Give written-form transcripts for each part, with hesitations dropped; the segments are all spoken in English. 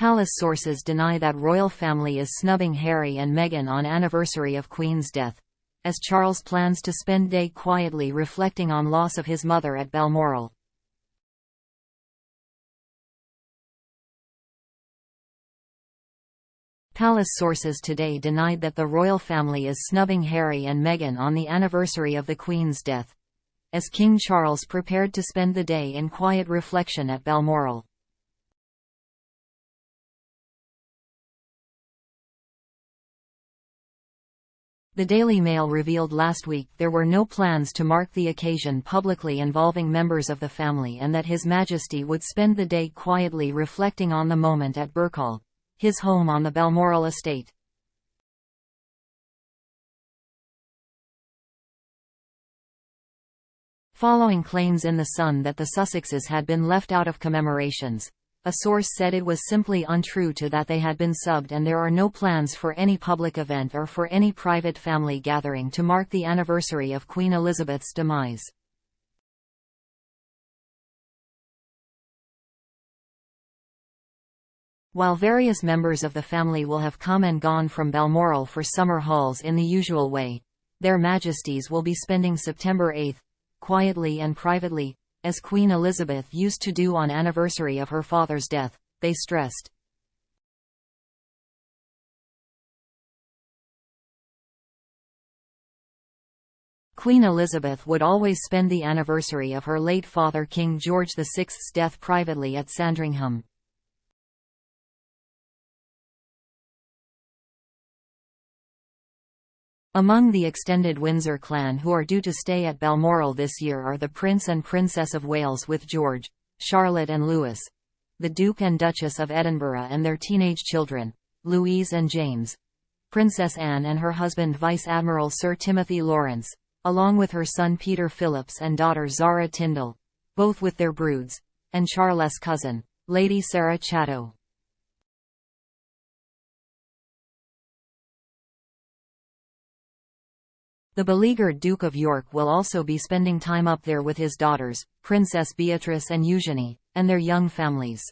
Palace sources deny that royal family is snubbing Harry and Meghan on anniversary of Queen's death, as Charles plans to spend day quietly reflecting on loss of his mother at Balmoral. Palace sources today denied that the royal family is snubbing Harry and Meghan on the anniversary of the Queen's death, as King Charles prepared to spend the day in quiet reflection at Balmoral. The Daily Mail revealed last week there were no plans to mark the occasion publicly involving members of the family, and that His Majesty would spend the day quietly reflecting on the moment at Birkhall, his home on the Balmoral estate. Following claims in The Sun that the Sussexes had been left out of commemorations, a source said it was simply untrue to that they had been subbed, and there are no plans for any public event or for any private family gathering to mark the anniversary of Queen Elizabeth's demise. While various members of the family will have come and gone from Balmoral for summer hauls in the usual way, their Majesties will be spending September 8, quietly and privately, as Queen Elizabeth used to do on anniversary of her father's death, they stressed. Queen Elizabeth would always spend the anniversary of her late father King George VI's death privately at Sandringham. Among the extended Windsor clan who are due to stay at Balmoral this year are the Prince and Princess of Wales with George, Charlotte and Louis, the Duke and Duchess of Edinburgh and their teenage children, Louise and James, Princess Anne and her husband Vice Admiral Sir Timothy Lawrence, along with her son Peter Phillips and daughter Zara Tyndall, both with their broods, and Charles' cousin, Lady Sarah Chatto. The beleaguered Duke of York will also be spending time up there with his daughters, Princess Beatrice and Eugenie, and their young families.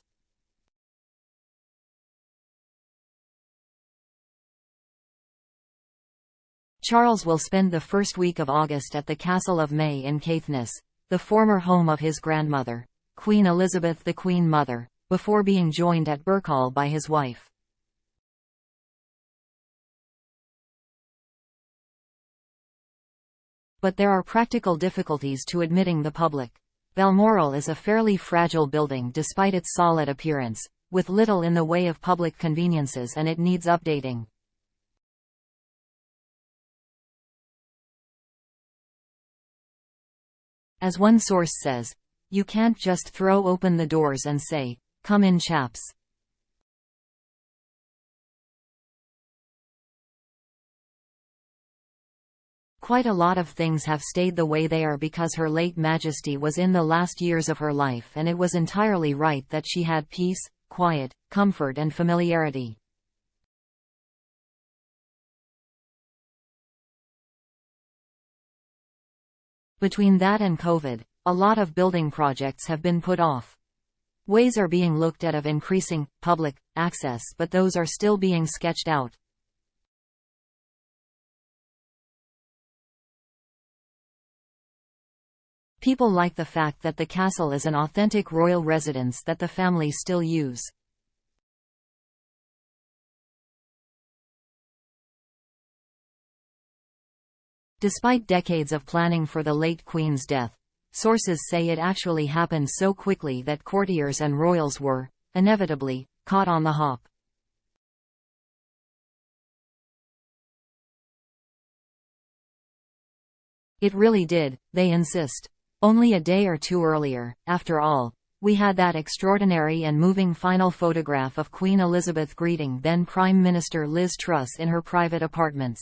Charles will spend the first week of August at the Castle of May in Caithness, the former home of his grandmother, Queen Elizabeth the Queen Mother, before being joined at Birkhall by his wife. But there are practical difficulties to admitting the public. Balmoral is a fairly fragile building despite its solid appearance, with little in the way of public conveniences, and it needs updating. As one source says, "You can't just throw open the doors and say, 'Come in, chaps.' Quite a lot of things have stayed the way they are because Her late Majesty was in the last years of her life, and it was entirely right that she had peace, quiet, comfort and familiarity. Between that and COVID, a lot of building projects have been put off. Ways are being looked at of increasing public access, but those are still being sketched out. People like the fact that the castle is an authentic royal residence that the family still use. Despite decades of planning for the late Queen's death, sources say it actually happened so quickly that courtiers and royals were, inevitably, caught on the hop. It really did, they insist. Only a day or two earlier, after all, we had that extraordinary and moving final photograph of Queen Elizabeth greeting then Prime Minister Liz Truss in her private apartments.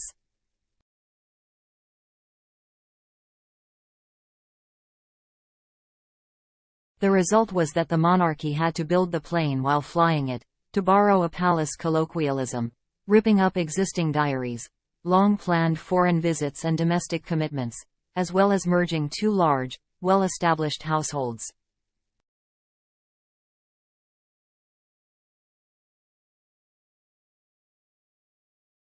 The result was that the monarchy had to build the plane while flying it, to borrow a palace colloquialism, ripping up existing diaries, long-planned foreign visits and domestic commitments, as well as merging two large, well-established households.